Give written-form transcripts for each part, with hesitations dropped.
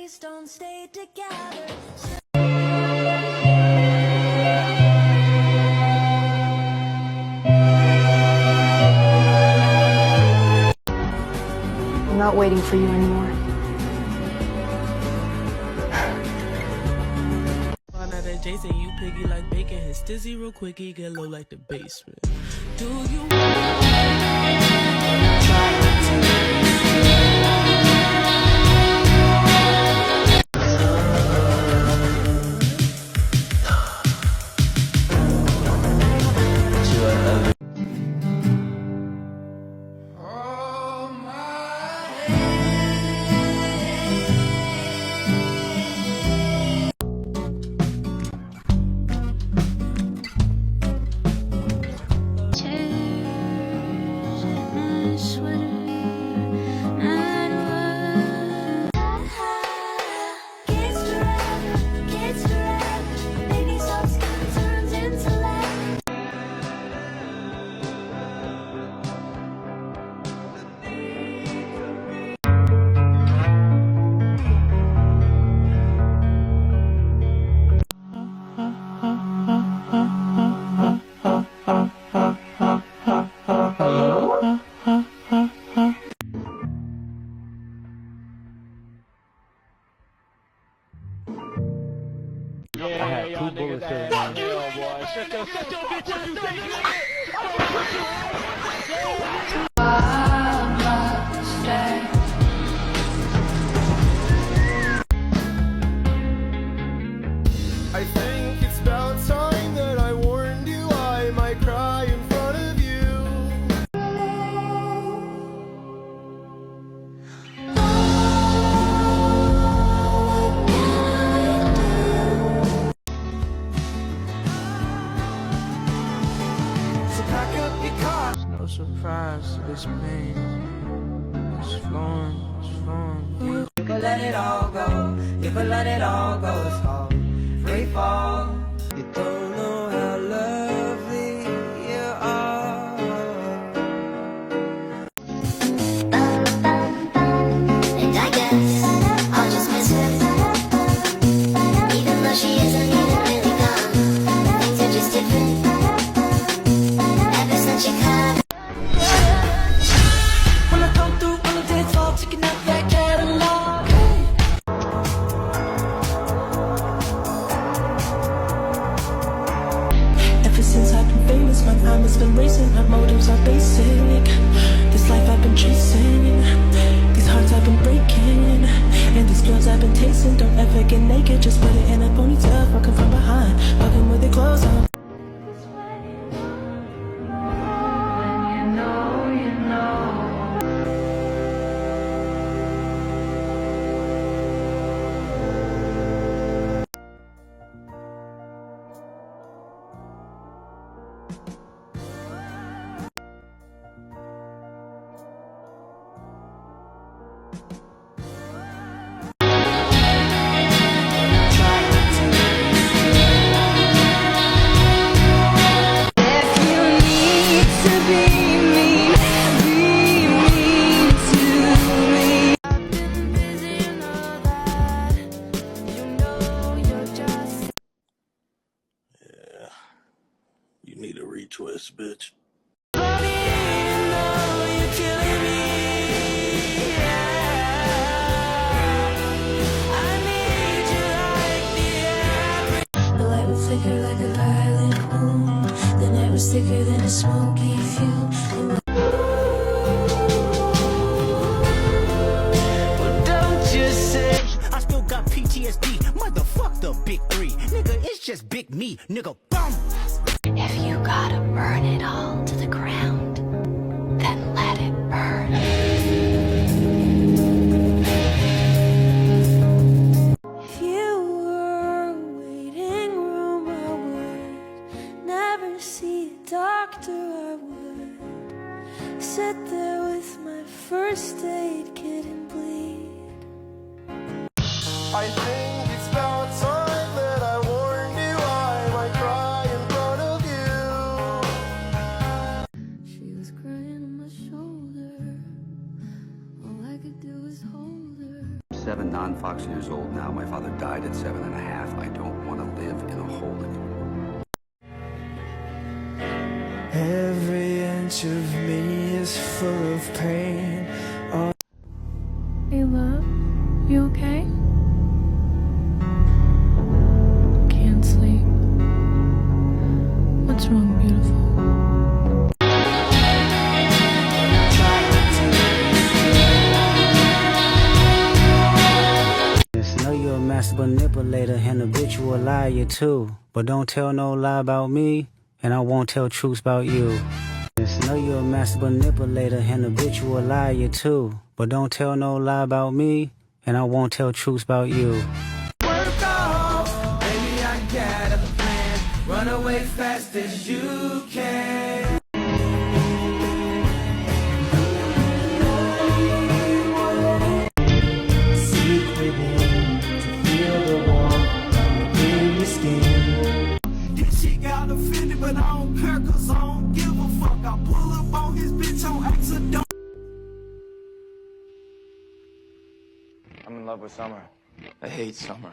always don't stay together. I'm not waiting for you anymore. Find out that Jason, you piggy like bacon. His stizzy real quick, he get low like the basement. Do you? I had 2 bullets in me. Fuck you, boy. Shut your bitch ass I think it's about time that I warned you I might cry in front of you. So pack up your car. No surprise, this pain. It's flowing, it's flowing. You can let it all go. You can let it all go. It's all free fall. You don't know how lovely you are. And I guess I'll just miss her. Even though she isn't even really gone, things are just different. Ever since she come. When I come through on the dance floor, checking out that catalog. Ever since I've been famous, my mind has been racing. My motives are basic. This life I've been chasing, these hearts I've been breaking, and these girls I've been tasting. Don't ever get naked, just put it in a ponytail. Fucking from behind, fucking with your clothes on. You need a retwist, bitch. The light would flicker like a violet moon. The night was thicker than a smoky fume. Don't you say I still got PTSD. Motherfuck the big 3. Nigga, it's just big me. Nigga, bum. If you gotta burn it all to the ground, then let it burn. If you were a waiting room, I would never see a doctor. I would sit there with my first aid kit and bleed. I think it's about time that I warned you I might cry in front of you. She was crying on my shoulder. All I could do was hold her. 7 non-Fox years old now. My father died at 7.5. I don't want to live in a hole anymore. Every inch of me is full of pain. Hey, love. You okay? Can't sleep. What's wrong, beautiful? Know you're a master manipulator and habitual liar too. But don't tell no lie about me, and I won't tell truths about you. Know you're a master manipulator and habitual liar too. But don't tell no lie about me, and I won't tell truths about you. Work off, baby, I got a plan. Run away fast as you can. Seek within to feel the warmth in your skin. This shit got offended, but I don't care, cause I don't give a fuck. I pull up on his bitch on accident. I'm in love with summer. I hate summer.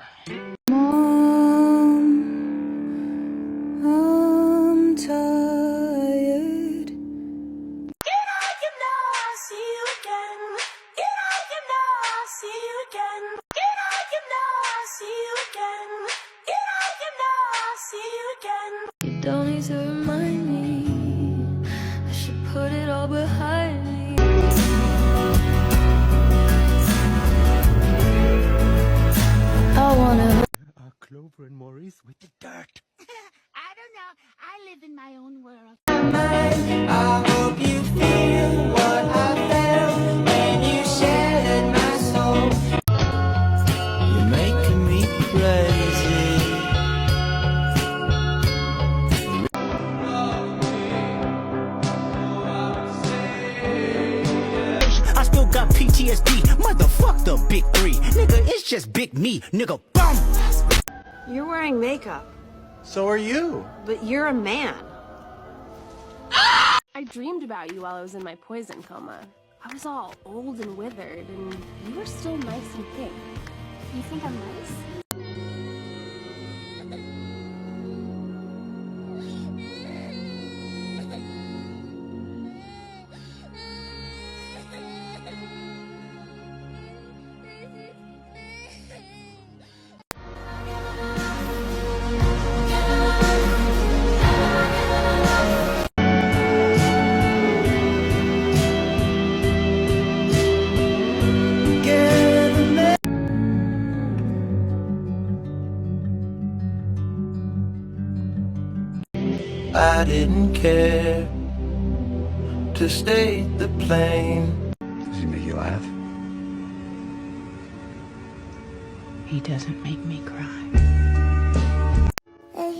Mom, I'm tired. Get out, you know I'll see you again. Get out, you know I'll see you again. Get out, you know I'll see you again. Get out, you know I'll see you again. You don't need to remind me. I should put it all behind me. I wanna. Clover and Maurice with the dirt. I don't know. I live in my own world. I hope you feel what I felt when you shattered my soul. You're making me crazy. I still got PTSD, motherfuck the big three. Nigga, it's just big me, nigga, bum! You're wearing makeup, So are you. but you're a man. I dreamed about you while I was in my poison coma. I was all old and withered, and you were still nice and pink. You think I'm nice? I didn't care to stay the plane. Does he make you laugh? He doesn't make me cry. We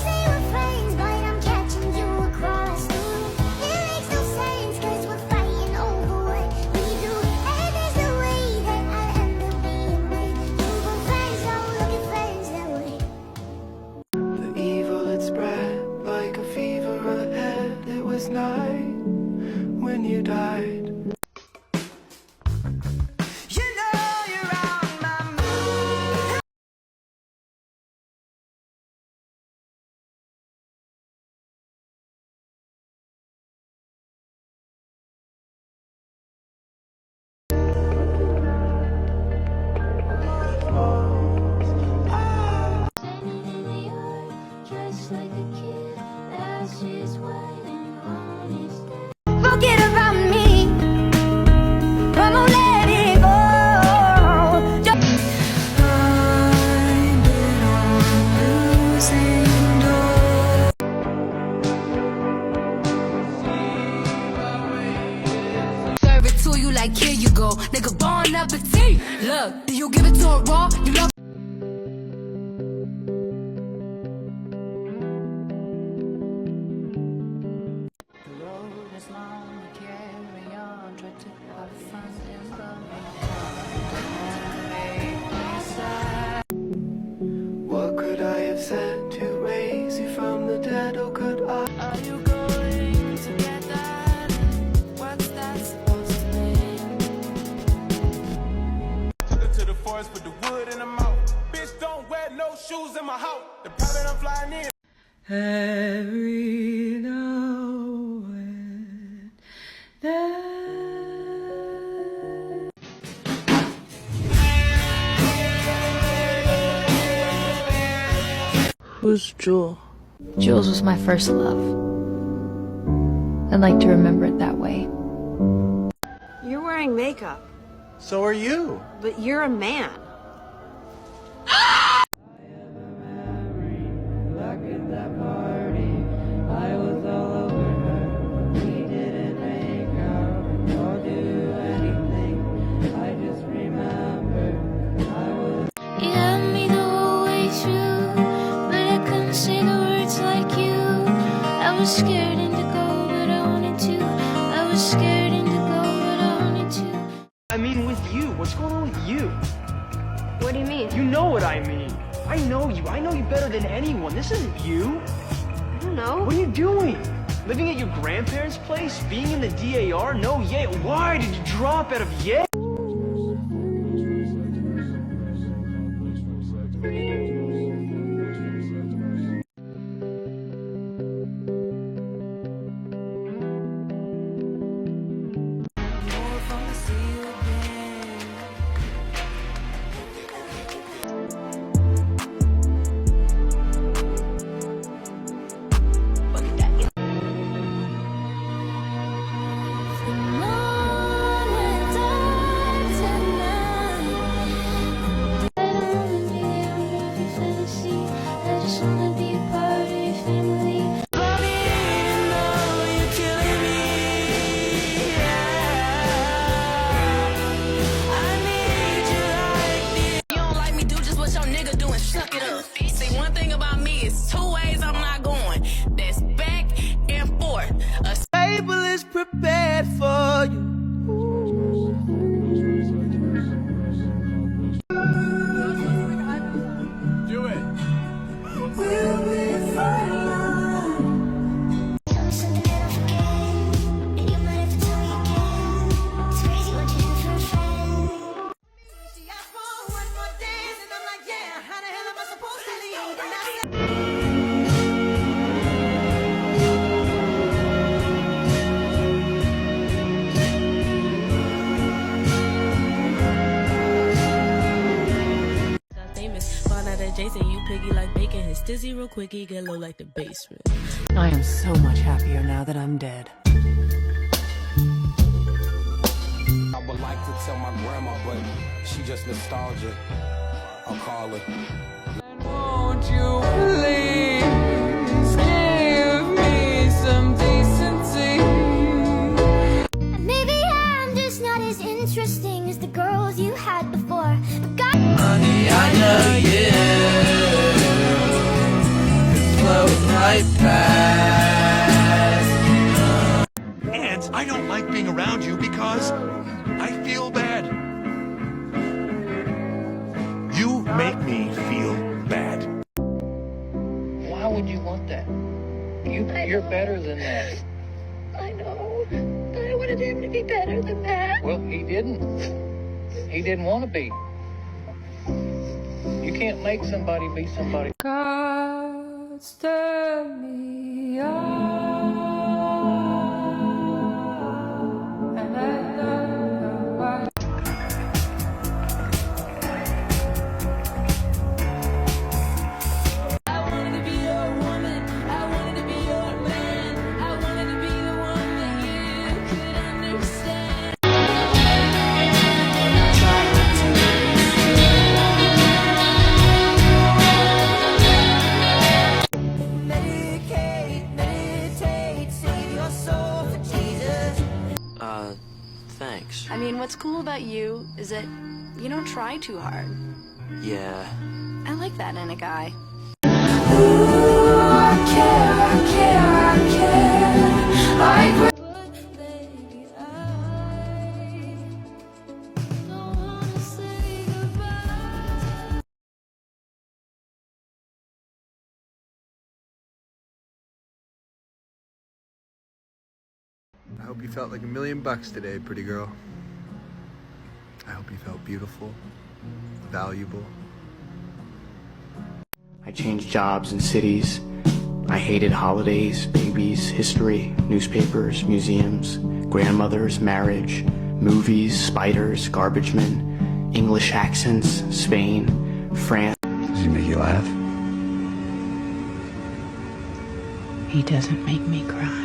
say we're friends, but I'm catching you across the room. It makes no sense, cause we're fighting over what we do. And there's no way that I'll end up being with you. But friends don't look at friends that way. The evil had spread like a fever ahead. It was night when you died. You know you're on my mind. Just like a kid, ashes waiting on his death. Forget about me. I won't let it go. I've been on losing doors. Serve it to you like here you go, nigga. Bon appetit. Look, do you give it to it raw? You love. What could I have said to raise you from the dead? Oh, could I? Are you going to get that? What's that supposed to mean? every now and then. Who's Jewel? Jules was my first love. I'd like to remember it that way. You're wearing makeup, So are you. but you're a man. You had me the whole way through, but I couldn't say the words like you. I was scared and to go, but I wanted to. I was scared and to go, but I wanted to. I mean with you. What's going on with you? What do you mean? You know what I mean. I know you. I know you better than anyone. This isn't you. I don't know. What are you doing? Living at your grandparents' place? Being in the DAR? No Yale. Why did you drop out of Yale? Table is prepared for you. Do it. Jason, you piggy like bacon, his stizzy real quick, he get low like the basement. I am so much happier now that I'm dead. I would like to tell my grandma, but she just nostalgia. I'll call her. Won't you please give me some decency? Maybe I'm just not as interesting as the girls you had before. But God, Honey, I know you could float right past. And I don't like being around you because I feel bad. You make me feel bad. Why would you want that? You're better than that. I know, but I wanted him to be better than that. Well, he didn't. He didn't want to be. You can't make somebody be somebody. God, stir me up, and I don't know why. I wanted to be your woman. I wanted to be your man. I wanted to be the one that you could understand. Meditate, save your soul for Jesus. Thanks. I mean, what's cool about you is that you don't try too hard. Yeah. I like that in a guy. I hope you felt like $1,000,000 today, pretty girl. I hope you felt beautiful, valuable. I changed jobs and cities. I hated holidays, babies, history, newspapers, museums, grandmothers, marriage, movies, spiders, garbage men, English accents, Spain, France. Does he make you laugh? He doesn't make me cry.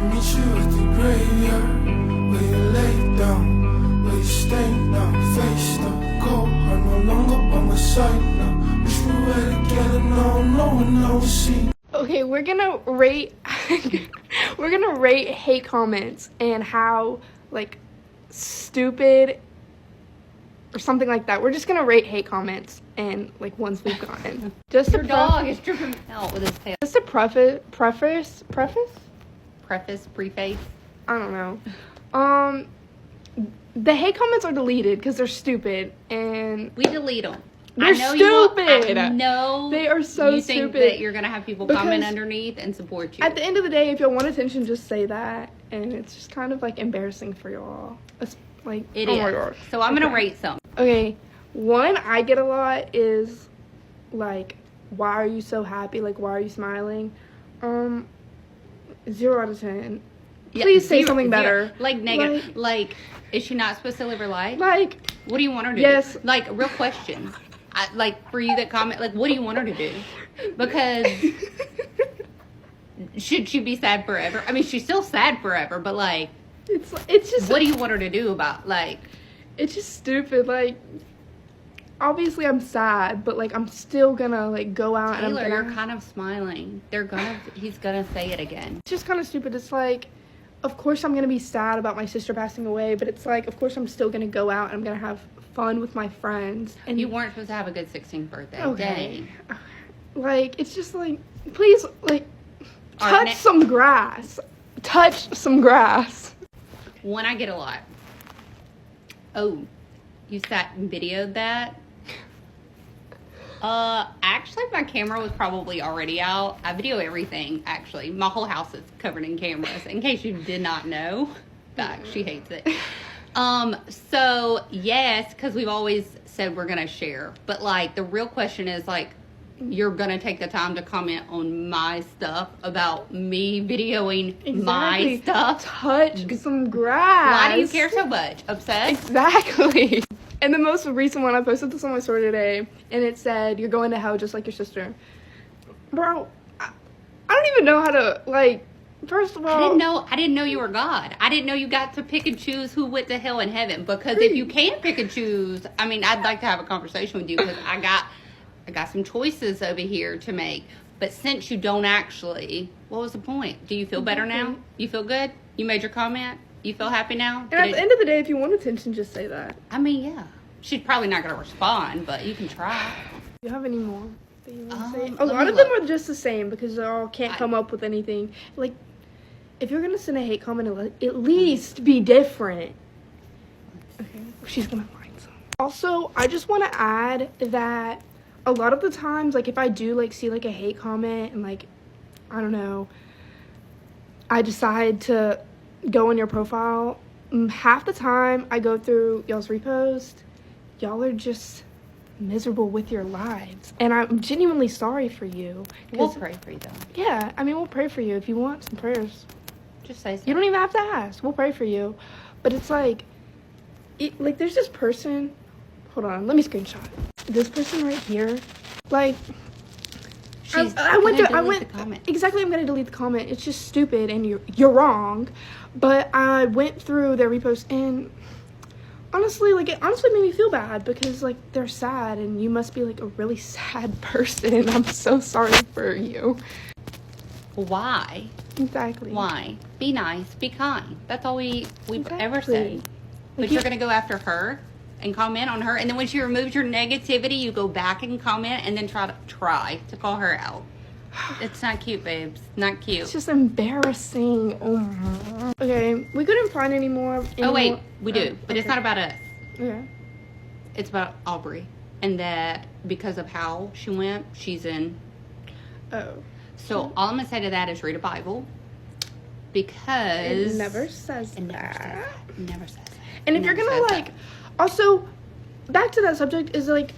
Meet you at the graveyard, where you lay down, where you stay now, face down, cold, are no longer by my side now. Wish we were together now, no one else see. Okay, we're gonna rate we're gonna rate hate comments and how like stupid or something like that. We're just gonna rate hate comments and like ones we've gotten. Just Your dog is dripping out with his tail. Just to preface. Preface. I don't know. The hate comments are deleted because they're stupid and We delete them. they're stupid. I know they are so you stupid. think that you're gonna have people comment Because underneath and support you. At the end of the day, if y'all want attention, just say that, and it's just kind of like embarrassing for y'all. It's like It oh is. my gosh. So I'm gonna Okay. rate some. Okay, one I get a lot is like, why are you so happy? Like, why are you smiling? 0 out of 10. Yeah, Please say 0, something 0. better. Like negative. Like, is she not supposed to live her life? Like, what do you want her to yes. do? Like, real question. Like, for you that comment, like, what do you want her to do? Because should she be sad forever? I mean, she's still sad forever, but like, it's just. What do you want her to do about like? It's just stupid. Like, obviously I'm sad, but like I'm still gonna like go out Taylor, and I'm you're gonna. kind of smiling. He's gonna say it again. It's just kind of stupid. It's like, of course I'm gonna be sad about my sister passing away, but it's like, of course I'm still gonna go out and I'm gonna have fun with my friends. And You weren't supposed to have a good 16th birthday. Okay. Dang. Like, it's just like, please, like, All touch right, some grass. Touch some grass. One I get a lot. Oh, you sat and videoed that? Actually, my camera was probably already out. I video everything, actually. My whole house is covered in cameras, in case you did not know. Fact, she hates it. So, yes, because we've always said we're going to share. But, like, the real question is, like, you're going to take the time to comment on my stuff about me videoing my stuff? Touch some grass. Why do you care so much? Obsessed? Exactly. And the most recent one, I posted this on my story today, and it said, "You're going to hell just like your sister." Bro, I don't even know how to, like, first of all... I didn't know you were God. I didn't know you got to pick and choose who went to hell and heaven. Because if you can pick and choose, I mean, I'd like to have a conversation with you because I got some choices over here to make. But since you don't actually, what was the point? Do you feel better now? You feel good? You made your comment? You feel happy now? And at the end of the day, if you want attention, just say that. I mean, yeah. She's probably not going to respond, but you can try. Do you have any more that you want to say? A let lot me of them look. are just the same because they all can't come up with anything. Like, if you're going to send a hate comment, at least be different. Okay, she's going to find some. Also, I just want to add that a lot of the times, like, if I do, like, see, like, a hate comment and, like, I don't know, I decide to go on your profile, half the time I go through y'all's repost, y'all are just miserable with your lives, and I'm genuinely sorry for you. We'll pray for you, though. Yeah, I mean, we'll pray for you if you want some prayers. Just say so. You don't even have to ask. We'll pray for you. But it's like, there's this person. Hold on, let me screenshot it. This person right here, like, I went exactly. I'm gonna delete the comment. It's just stupid, and you're wrong. But I went through their repost, and honestly, like, it honestly made me feel bad because, like, they're sad, and you must be like a really sad person. I'm so sorry for you. Why? Exactly. Why? Be nice. Be kind. That's all we've ever Exactly. said. But you're gonna go after her and comment on her, and then when she removes your negativity, you go back and comment, and then try to call her out. It's not cute, babes. Not cute. It's just embarrassing. Oh. Okay, we couldn't find any more. Oh, wait. We do. But it's not about us. Okay. It's about Aubrey. And that because of how she went, she's in. Oh. So all I'm going to say to that is read a Bible. Because... It never says It never says that. And if you're gonna like, also, back to that subject is like,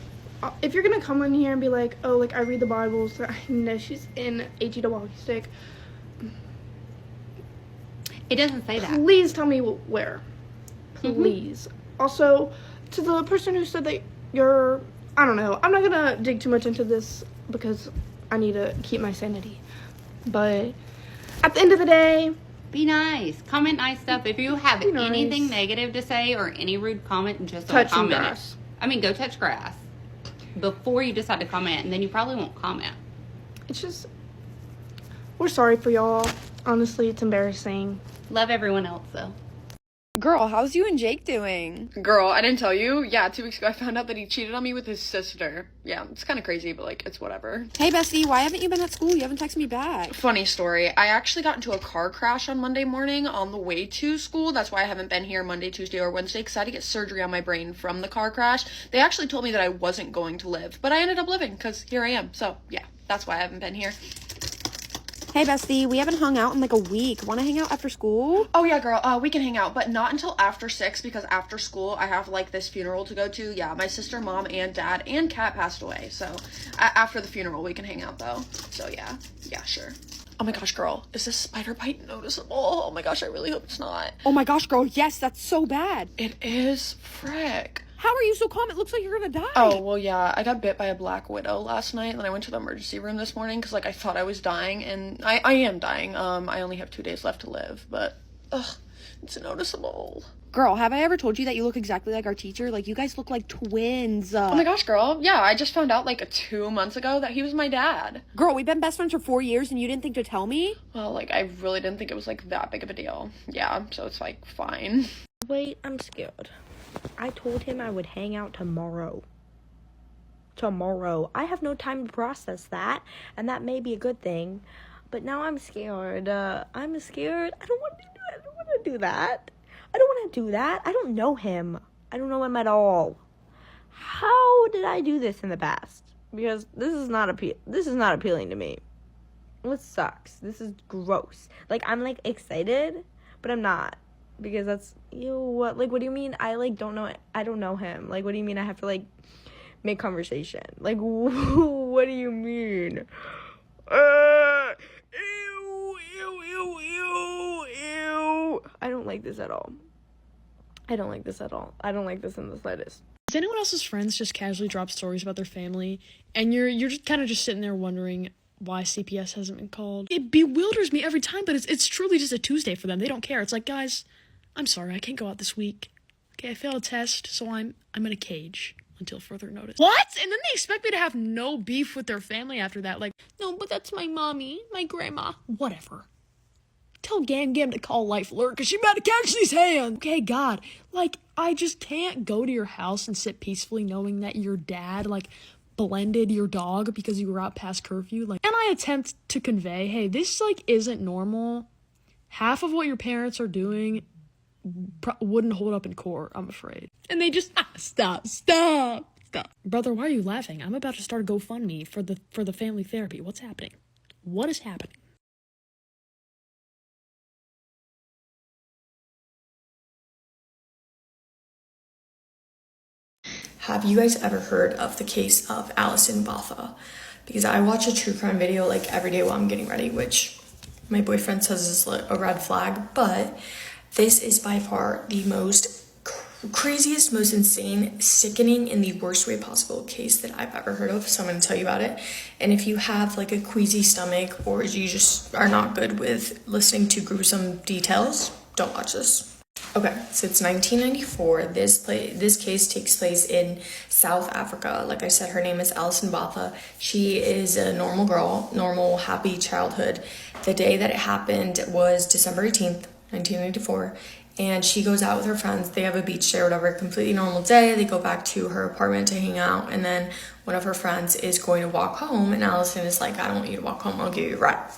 if you're gonna come in here and be like, oh, like I read the Bible, so I know she's in HE walkie stick. It doesn't say that. Please tell me where. Please. Also, to the person who said that you're, I don't know. I'm not gonna dig too much into this because I need to keep my sanity. But at the end of the day, be nice. Comment nice stuff. If you have anything negative to say or any rude comment, just don't comment it. I mean, go touch grass before you decide to comment, and then you probably won't comment. It's just, we're sorry for y'all. Honestly, it's embarrassing. Love everyone else, though. Girl, how's you and Jake doing? Girl, I didn't tell you. Yeah, 2 weeks ago I found out that he cheated on me with his sister. Yeah, it's kind of crazy, but like, it's whatever. Hey, bestie, why haven't you been at school? You haven't texted me back. Funny story. I actually got into a car crash on Monday morning on the way to school. That's why I haven't been here Monday, Tuesday, or Wednesday, because I had to get surgery on my brain from the car crash. They actually told me that I wasn't going to live, but I ended up living, because here I am. So, yeah, that's why I haven't been here. Hey, bestie, we haven't hung out in like a week. Want to hang out after school? Oh, yeah, girl, we can hang out, but not until after 6, because after school, I have, like, this funeral to go to. Yeah, my sister, mom, and dad, and cat passed away, so after the funeral, we can hang out, though. So, yeah, sure. Oh my gosh, girl, is this spider bite noticeable? Oh my gosh, I really hope it's not. Oh my gosh, girl, yes, that's so bad. It is, frick. How are you so calm? It looks like you're gonna die. Oh, well, yeah, I got bit by a black widow last night, and then I went to the emergency room this morning because, like, I thought I was dying, and I am dying. I only have 2 days left to live, but, ugh, it's noticeable. Girl, have I ever told you that you look exactly like our teacher? Like, you guys look like twins. Oh my gosh, girl. Yeah, I just found out, like, 2 months ago that he was my dad. Girl, we've been best friends for 4 years, and you didn't think to tell me? Well, like, I really didn't think it was, like, that big of a deal. Yeah, so it's, like, fine. Wait, I'm scared. I told him I would hang out tomorrow. I have no time to process that, and that may be a good thing. But now I'm scared. I'm scared. I don't want to do that. I don't know him. I don't know him at all. How did I do this in the past? Because this is not appealing to me. This sucks. This is gross. Like, I'm like excited, but I'm not. Because that's, what do you mean? I don't know him. Like, what do you mean I have to, like, make conversation? Like, what do you mean? Ew. I don't like this at all. I don't like this in the slightest. Does anyone else's friends just casually drop stories about their family, and you're just kind of just sitting there wondering why CPS hasn't been called? It bewilders me every time, but it's truly just a Tuesday for them. They don't care. It's like, guys, I'm sorry, I can't go out this week. Okay, I failed a test, so I'm in a cage until further notice. What? And then they expect me to have no beef with their family after that. Like, no, but that's my mommy, my grandma, whatever. Tell Gam to call Life Alert, because she about to catch these hands. Okay, God, like, I just can't go to your house and sit peacefully knowing that your dad, like, blended your dog because you were out past curfew. Like, and I attempt to convey, hey, this, like, isn't normal. Half of what your parents are doing wouldn't hold up in court, I'm afraid. And they just, stop. Brother, why are you laughing? I'm about to start a GoFundMe for the family therapy. What's happening? What is happening? Have you guys ever heard of the case of Allison Botha? Because I watch a true crime video like every day while I'm getting ready, which my boyfriend says is a red flag, but this is by far the most craziest, most insane, sickening, in the worst way possible case that I've ever heard of. So I'm going to tell you about it. And if you have like a queasy stomach, or you just are not good with listening to gruesome details, don't watch this. Okay, so it's 1994. This case takes place in South Africa. Like I said, her name is Allison Botha. She is a normal girl, normal, happy childhood. The day that it happened was December 18th, 1994. And she goes out with her friends. They have a beach day or whatever, completely normal day. They go back to her apartment to hang out. And then one of her friends is going to walk home. And Allison is like, I don't want you to walk home. I'll give you a ride.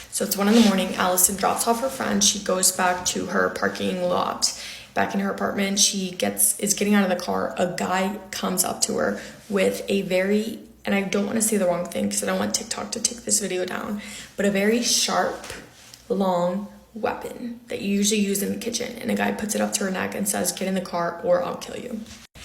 So it's 1 a.m. Allison drops off her friend. She goes back to her parking lot. Back in her apartment, she is getting out of the car. A guy comes up to her with a very, and I don't want to say the wrong thing because I don't want TikTok to take this video down, but a very sharp, long weapon that you usually use in the kitchen. And a guy puts it up to her neck and says, get in the car or I'll kill you.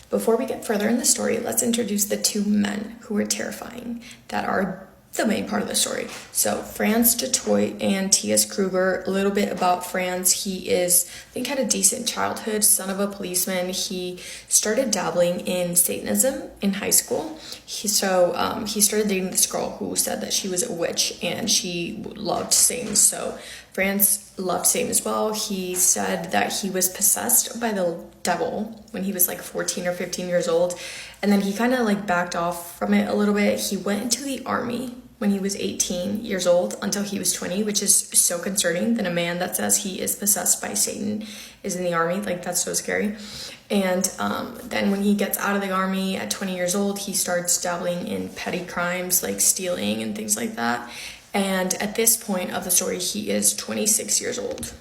Before we get further in the story, let's introduce the 2 men who are terrifying that are the main part of the story. So Franz DeToit and T.S. Kruger. A little bit about Franz. He is, I think, had a decent childhood, son of a policeman. He started dabbling in Satanism in high school. He started dating this girl who said that she was a witch and she loved Satan. So Franz loved Satan as well. He said that he was possessed by the devil when he was like 14 or 15 years old. And then he kind of like backed off from it a little bit. He went into the army when he was 18 years old until he was 20, which is so concerning that a man that says he is possessed by Satan is in the army. Like, that's so scary. And then when he gets out of the army at 20 years old, he starts dabbling in petty crimes like stealing and things like that. And at this point of the story, he is 26 years old.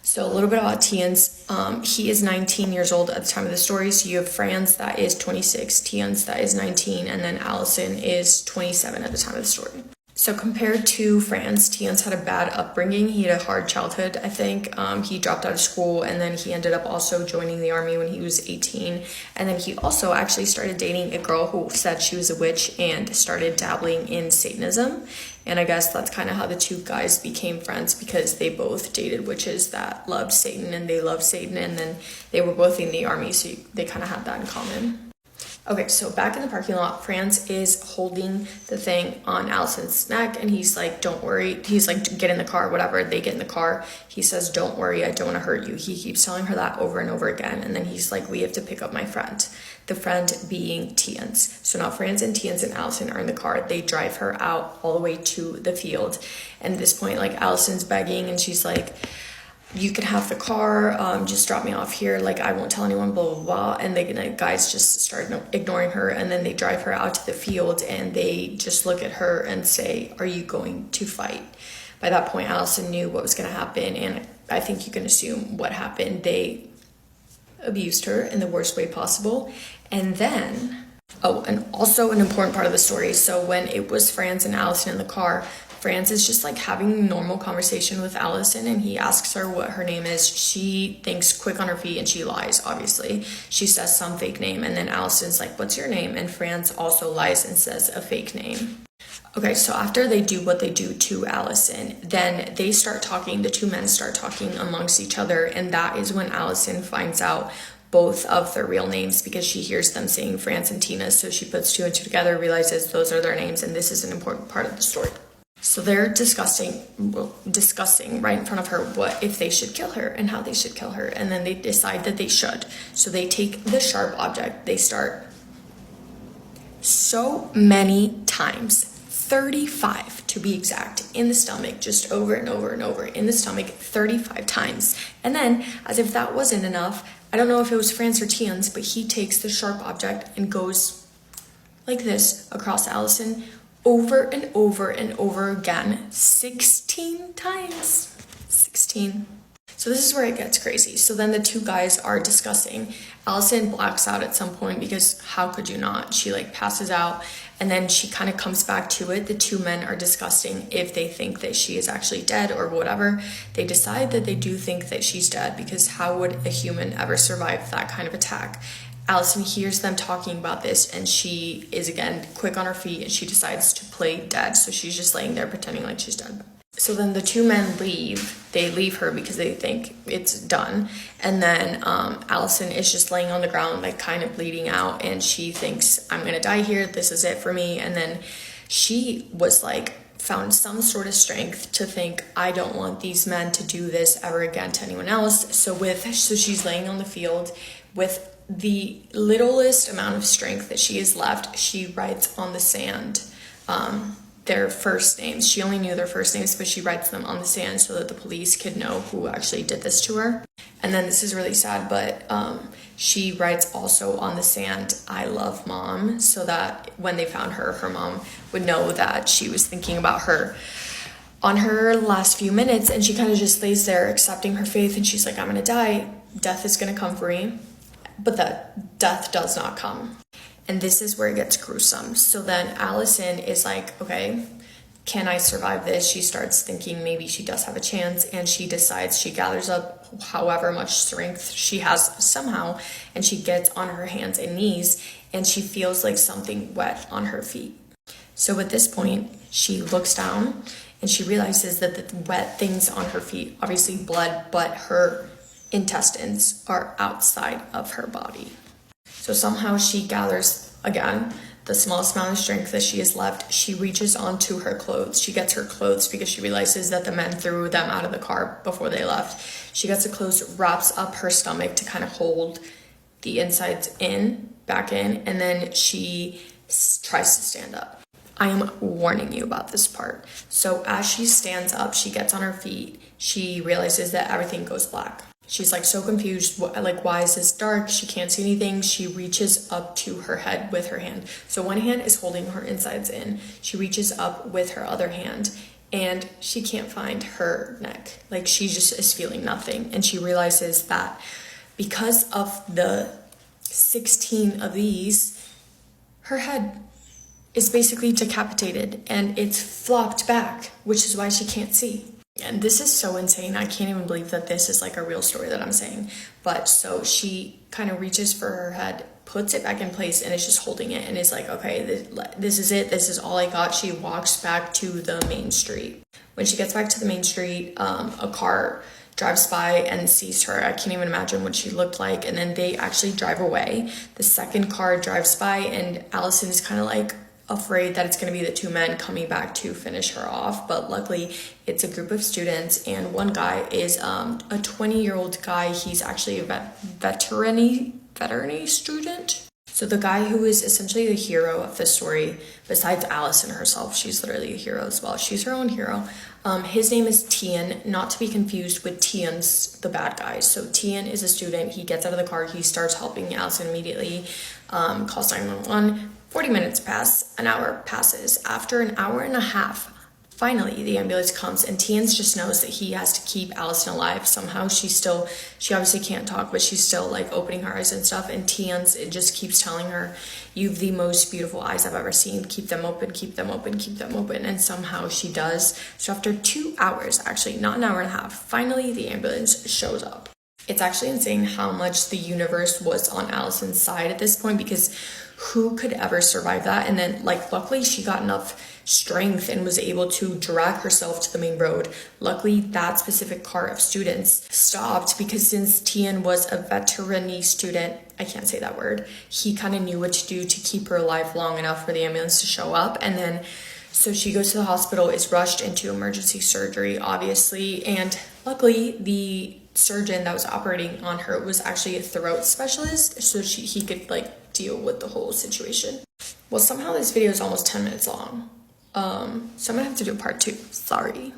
So a little bit about Tiens. He is 19 years old at the time of the story. So you have Franz that is 26, Tiens that is 19, and then Allison is 27 at the time of the story. So compared to Franz, Tiens had a bad upbringing. He had a hard childhood, I think. He dropped out of school, and then he ended up also joining the army when he was 18. And then he also actually started dating a girl who said she was a witch and started dabbling in Satanism. And I guess that's kind of how the 2 guys became friends, because they both dated witches that loved Satan, and they loved Satan, and then they were both in the army, so they kind of had that in common. Okay, so back in the parking lot, Franz is holding the thing on Allison's neck, and he's like, don't worry. He's like, get in the car, whatever. They get in the car. He says, don't worry, I don't want to hurt you. He keeps telling her that over and over again, and then he's like, we have to pick up my friend. The friend being Tiens. So now Franz and Tiens and Allison are in the car. They drive her out all the way to the field. And at this point, like, Allison's begging, and she's like, you can have the car, just drop me off here, like, I won't tell anyone, blah, blah, blah. And the guys just start ignoring her, and then they drive her out to the field, and they just look at her and say, are you going to fight? By that point, Allison knew what was going to happen, and I think you can assume what happened. They abused her in the worst way possible. And then, and also an important part of the story, so when it was Franz and Allison in the car, Franz is just like having a normal conversation with Allison, and he asks her what her name is. She thinks quick on her feet and she lies, obviously. She says some fake name, and then Allison's like, what's your name? And Franz also lies and says a fake name. Okay, so after they do what they do to Allison, then they start talking, the 2 men start talking amongst each other, and that is when Allison finds out both of their real names, because she hears them saying Franz and Tina, so she puts 2 and 2 together, realizes those are their names, and this is an important part of the story. So they're discussing right in front of her what if they should kill her and how they should kill her, and then they decide that they should. So they take the sharp object, they start so many times, 35 to be exact, in the stomach, just over and over and over in the stomach 35 times. And then, as if that wasn't enough, I don't know if it was Franz or Tiens, but he takes the sharp object and goes like this across Allison over and over and over again, 16 times. 16. So this is where it gets crazy. So then the 2 guys are discussing. Allison blacks out at some point, because how could you not? She like passes out, and then she kind of comes back to it. The 2 men are discussing if they think that she is actually dead or whatever. They decide that they do think that she's dead, because how would a human ever survive that kind of attack? Allison hears them talking about this, and she is again quick on her feet, and she decides to play dead. So she's just laying there pretending like she's dead. So then the 2 men leave. They leave her because they think it's done. And then Allison is just laying on the ground, like kind of bleeding out, and she thinks, I'm gonna die here, this is it for me. And then she was like, found some sort of strength to think, I don't want these men to do this ever again to anyone else. So she's laying on the field with the littlest amount of strength that she is left. She writes on the sand, their first names. She only knew their first names, but she writes them on the sand so that the police could know who actually did this to her. And then this is really sad, but she writes also on the sand, "I love mom," so that when they found her, her mom would know that she was thinking about her on her last few minutes. And she kind of just lays there accepting her fate, and she's like, "I'm gonna die, death is gonna come for me," but that death does not come. And this is where it gets gruesome. So then Allison is like, okay, can I survive this? She starts thinking maybe she does have a chance, and she decides, she gathers up however much strength she has somehow, and she gets on her hands and knees, and she feels like something wet on her feet. So at this point, she looks down and she realizes that the wet things on her feet, obviously blood, but her intestines are outside of her body. So somehow she gathers, again, the smallest amount of strength that she has left. She reaches onto her clothes. She gets her clothes because she realizes that the men threw them out of the car before they left. She gets the clothes, wraps up her stomach to kind of hold the insides in, back in, and then she tries to stand up. I am warning you about this part. So as she stands up, she gets on her feet. She realizes that everything goes black. She's like so confused, like, why is this dark? She can't see anything. She reaches up to her head with her hand. So one hand is holding her insides in. She reaches up with her other hand and she can't find her neck. Like, she just is feeling nothing. And she realizes that because of the 16 of these, her head is basically decapitated and it's flopped back, which is why she can't see. And this is so insane. I can't even believe that this is like a real story that I'm saying. But so she kind of reaches for her head, puts it back in place, and is just holding it and is like, okay, this is it. This is all I got. She walks back to the main street. When she gets back to the main street, a car drives by and sees her. I can't even imagine what she looked like. And then they actually drive away. The second car drives by and Allison is kind of like afraid that it's going to be the two men coming back to finish her off, but luckily it's a group of students, and one guy is a 20-year-old guy. He's actually a veterinary student. So the guy who is essentially the hero of the story, besides Allison herself, she's literally a hero as well. She's her own hero. His name is Tian, not to be confused with Tian's the bad guy. So Tian is a student. He gets out of the car. He starts helping Allison immediately, calls 911. 40 minutes pass, an hour passes. After an hour and a half, finally the ambulance comes, and Tian's just knows that he has to keep Allison alive. Somehow she obviously can't talk, but she's still like opening her eyes and stuff, and Tian's just keeps telling her, "You've the most beautiful eyes I've ever seen. Keep them open, keep them open, keep them open." And somehow she does. So after 2 hours, actually not an hour and a half, finally the ambulance shows up. It's actually insane how much the universe was on Allison's side at this point, because who could ever survive that? And then, like, luckily she got enough strength and was able to drag herself to the main road. Luckily, that specific car of students stopped, because since Tian was a veterinary student, I can't say that word, he kind of knew what to do to keep her alive long enough for the ambulance to show up. And then, so she goes to the hospital, is rushed into emergency surgery, obviously, and luckily the surgeon that was operating on her was actually a throat specialist, so he could like deal with the whole situation. Well, somehow this video is almost 10 minutes long, so I'm gonna have to do part 2. Sorry.